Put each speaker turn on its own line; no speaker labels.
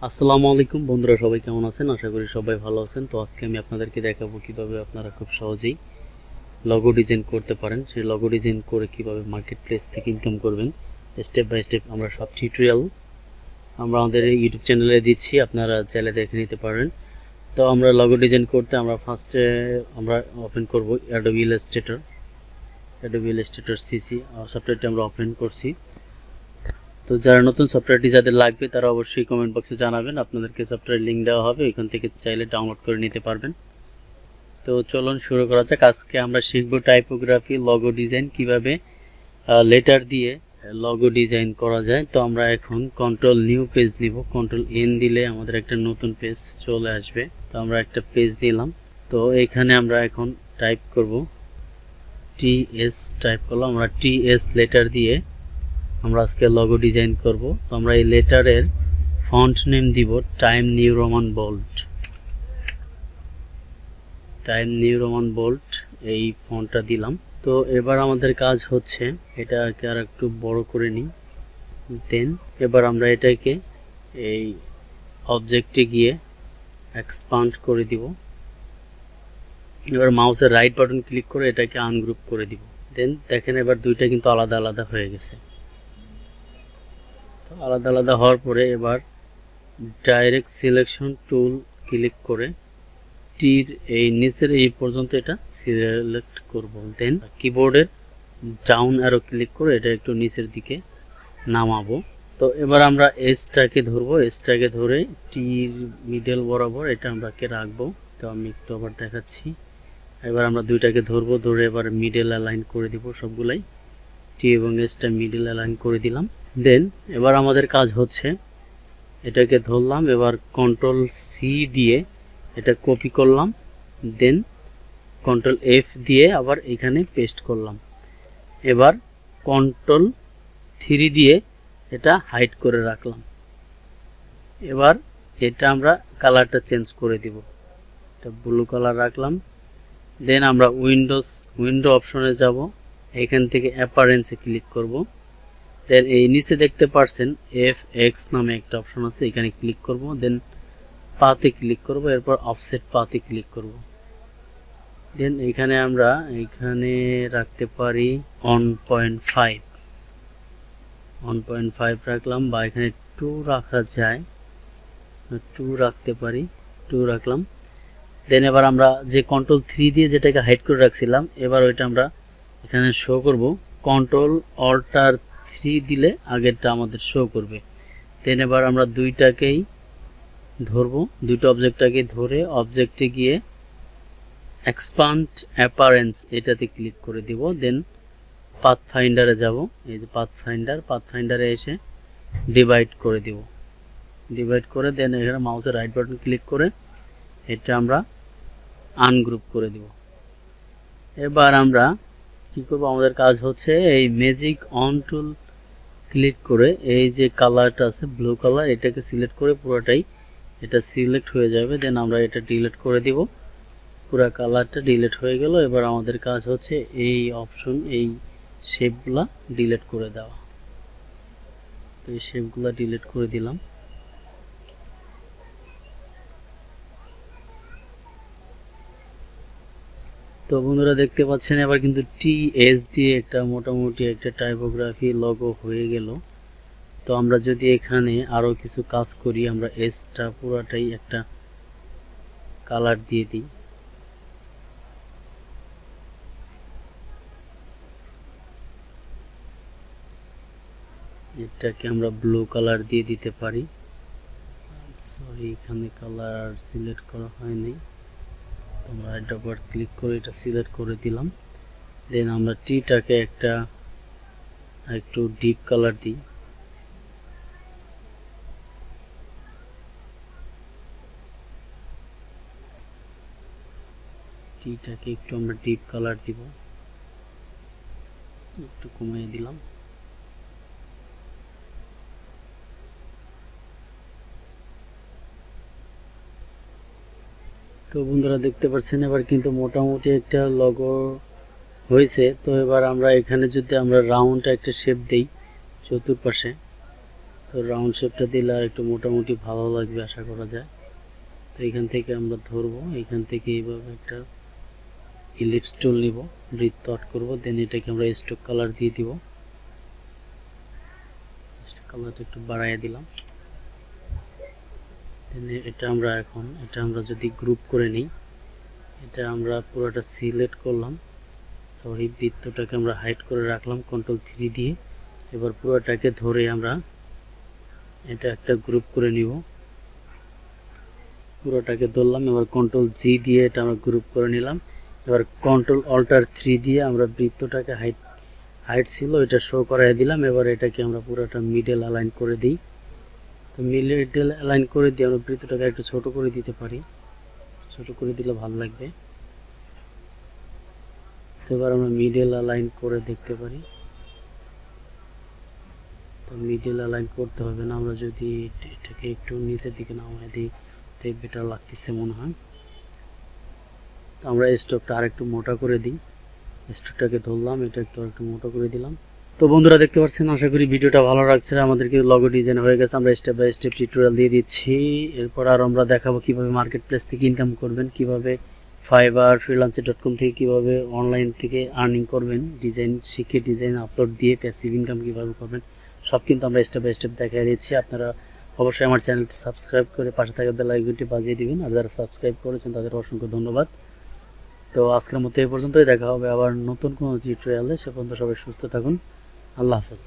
আসসালামু আলাইকুম বন্ধুরা, সবাই কেমন আছেন? আশা করি সবাই ভালো আছেন। তো আজকে আমি আপনাদেরকে দেখাবো কিভাবে আপনারা খুব সহজেই লগো ডিজাইন করতে পারেন। সেই লগো ডিজাইন করে কিভাবে মার্কেট প্লেস থেকে ইনকাম করবেন, স্টেপ বাই স্টেপ আমরা সব টিউটোরিয়াল আমরা আমাদের ইউটিউব চ্যানেলে দিচ্ছি, আপনারা চাইলে দেখে নিতে পারেন। তো আমরা লগো ডিজাইন করতে আমরা ফার্স্টে আমরা ওপেন করব অ্যাডোবি ইলাস্ট্রেটর সিসি সফটওয়্যারটি আমরা ওপেন করছি। তো যারা নতুন সফটওয়্যারটি যাদের লাগবে তারা অবশ্যই কমেন্ট বক্সে জানাবেন, আপনাদেরকে সফটওয়্যার লিঙ্ক দেওয়া হবে, এখান থেকে চাইলে ডাউনলোড করে নিতে পারবেন। তো চলুন শুরু করা যাক। আজকে আমরা শিখব টাইপোগ্রাফি লগো ডিজাইন, কিভাবে লেটার দিয়ে লগো ডিজাইন করা যায়। তো আমরা এখন কন্ট্রোল নিউ পেজ নিব, কন্ট্রোল এন দিলে আমাদের একটা নতুন পেজ চলে আসবে। তো আমরা একটা পেজ নিলাম। তো এখানে আমরা এখন টাইপ করব টিএস, টাইপ করলাম আমরা টিএস লেটার দিয়ে আমরা আজকে লগো ডিজাইন করব। তো আমরা এই লেটারের ফন্ট নেম দিব টাইম নিউ রোমান বোল্ট, এই ফন্টটা দিলাম। তো এবার আমাদের কাজ হচ্ছে এটাকে আর একটু বড় করে নিই। দেন এবার আমরা এটাকে এই অবজেক্টে গিয়ে এক্সপান্ড করে দিব। এবার মাউসের রাইট বাটন ক্লিক করে এটাকে আনগ্রুপ করে দিব। দেন দেখেন এবার দুইটা কিন্তু আলাদা আলাদা হয়ে গেছে। তো আলাদা আলাদা হওয়ার পরে এবার ডাইরেক্ট সিলেকশন টুল ক্লিক করে টির এই নিচের এই পর্যন্ত এটা সিলেক্ট করব। দেন কিবোর্ডের ডাউন অ্যারো ক্লিক করে এটা একটু নিচের দিকে নামাবো। তো এবার আমরা এসটাকে ধরবো, এসটাকে ধরে টির মিডল বরাবর এটা আমরাকে রাখবো। তো আমি একটু আবার দেখাচ্ছি। এবার আমরা দুইটাকে ধরবো, ধরে এবার মিডল অ্যালাইন করে দিব সবগুলাই। টি এবং এসটা মিডল অ্যালাইন করে দিলাম। দেন এবার আমাদের কাজ হচ্ছে এটাকে ধরলাম, এবার কন্ট্রোল সি দিয়ে এটা কপি করলাম, দেন কন্ট্রোল এফ দিয়ে আবার এখানে পেস্ট করলাম। এবার কন্ট্রোল 3 দিয়ে এটা হাইড করে রাখলাম। এবার এটা আমরা কালারটা চেঞ্জ করে দিব, এটা ব্লু কালার রাখলাম। দেন আমরা উইন্ডো অপশনে যাব, এখান থেকে অ্যাপারেন্সে ক্লিক করব। দেন এই নিচে দেখতে পাচ্ছেন FX নামে একটা অপশন আছে, এখানে ক্লিক করব। দেন পাতে ক্লিক করব, এরপর অফসেট পাতে ক্লিক করব। দেন এখানে আমরা এখানে রাখতে পারি 1.5 রাখলাম, বা এখানে 2 রাখা যায়, 2 রাখতে পারি, 2 রাখলাম। দেন এবার আমরা যে কন্ট্রোল 3 দিয়ে যেটাকে হাইড করে রাখছিলাম, এবার ওইটা আমরা এখানে শো করব। কন্ট্রোল অল্টার 3 দিলে আগেরটা আমাদের শো করবে। দেন এবার আমরা দুইটাকেই ধরবো, দুটো অবজেক্টটাকে ধরে অবজেক্টে গিয়ে এক্সপান্ড অ্যাপারেন্স এটাতে ক্লিক করে দিব। দেন পাথ ফাইন্ডারে যাব, এই যে পাথফাইন্ডারে এসে ডিভাইড করে দিব। ডিভাইড করে দেন এখানে মাউসের রাইট বাটন ক্লিক করে এটা আমরা আনগ্রুপ করে দিব। এবার আমরা কি করব, আমাদের কাজ হচ্ছে এই ম্যাজিক অন টুল ক্লিক করে এই যে কালারটা আছে ব্লু কালার, এটাকে সিলেক্ট করে পুরোটাই এটা সিলেক্ট হয়ে যাবে। দেন আমরা এটা ডিলিট করে দিব, পুরো কালারটা ডিলিট হয়ে গেল। এবার আমাদের কাজ হচ্ছে এই অপশন, এই শেপগুলা ডিলিট করে দেওয়া। তো এই শেপগুলা ডিলিট করে দিলাম। তো বন্ধুরা দেখতে পাচ্ছেন এবার কিন্তু টিএস দিয়ে একটা মোটামুটি একটা টাইপোগ্রাফি লগো হয়ে গেল। তো আমরা যদি এখানে আরো কিছু কাজ করি, আমরা এসটা পুরোটাই একটা কালার দিয়ে দিই। এটাকে আমরা ব্লু কালার দিয়ে দিতে পারি। সরি, এখানে কালার সিলেক্ট করা হয়নি, আমরা এটা আবার ক্লিক করে এটা সিলেক্ট করে দিলাম। দেন আমরা টিটাকে একটা একটু ডিপ কালার দিই। টিটাকে একটু আমরা ডিপ কালার দিব, একটু কমিয়ে দিলাম। তো বন্ধুরা দেখতে পাচ্ছেন এবার কিন্তু মোটামুটি একটা লগো হয়েছে। তো এবার আমরা এখানে যদি আমরা রাউন্ড একটা শেপ দেই চতুর্পাশে, তো তো রাউন্ড শেপটা দিলে আর একটু মোটামুটি ভালো লাগবে আশা করা যায়। তো এখান থেকে আমরা ধরবো, এখান থেকে এইভাবে একটা ইলিপস টুল নিব, বৃত্ত আট করব, দেন এটাকে আমরা স্ট্রোক কালার দিয়ে দিব। কালারটা একটু বাড়াইয়া দিলাম। দেন এটা আমরা যদি গ্রুপ করে নিই, এটা আমরা পুরোটা সিলেক্ট করলাম, সরি বৃত্তটাকে আমরা হাইড করে রাখলাম Ctrl+3 দিয়ে। এবার পুরোটাকে ধরে আমরা এটা একটা গ্রুপ করে নিব, পুরোটাকে ধরলাম। এবার Ctrl+G দিয়ে এটা আমরা গ্রুপ করে নিলাম। এবার Ctrl+Alt+3 দিয়ে আমরা বৃত্তটাকে হাইট ছিল এটা শো করাই দিলাম। এবার এটাকে আমরা পুরোটা মিডল অ্যালাইন করে দিই। তো মিডল অ্যালাইন করে দিয়ে আমরা বৃত্তটাকে একটু ছোট করে দিতে পারি, ছোট করে দিলে ভালো লাগবে। তো এবার আমরা মিডল অ্যালাইন করে দেখতে পারি। তো মিডল অ্যালাইন করতে হবে না, আমরা যদি এটাকে একটু নিচের দিকে নামাই দিই এটাই বেটার লাগতেছে মনে হয়। তো আমরা স্ট্রোকটা আরেকটু মোটা করে দিই, স্ট্রোকটাকে ধরলাম, এটা আরেকটু মোটা করে দিলাম। তো বন্ধুরা দেখতে পাচ্ছেন, আশা করি ভিডিওটা ভালো লাগছে। আমাদেরকে লগো ডিজাইন হয়ে গেছে, আমরা স্টেপ বাই স্টেপ টিউটোরিয়াল দিয়ে দিচ্ছি। এরপর আর আমরা দেখাবো কিভাবে মার্কেট প্লেস থেকে ইনকাম করবেন, কিভাবে ফাইবার freelancer.com থেকে কিভাবে অনলাইন থেকে আর্নিং করবেন, ডিজাইন শিখে ডিজাইন আপলোড দিয়ে প্যাসিভ ইনকাম কিভাবে করবেন, সব কিন্তু আমরা স্টেপ বাই স্টেপ দেখিয়ে দিচ্ছি। আপনারা অবশ্যই আমার চ্যানেলটি সাবস্ক্রাইব করে পাশে থাকা বেল আইকনটি বাজিয়ে দিবেন, আর যারা সাবস্ক্রাইব করেছেন তাদের অসংখ্য ধন্যবাদ। তো আজকের মতো এই পর্যন্তই, দেখা হবে আবার নতুন কোনো টিউটোরিয়ালে। সে পর্যন্ত সবাই সুস্থ থাকুন, আল্লাহ হাফেজ।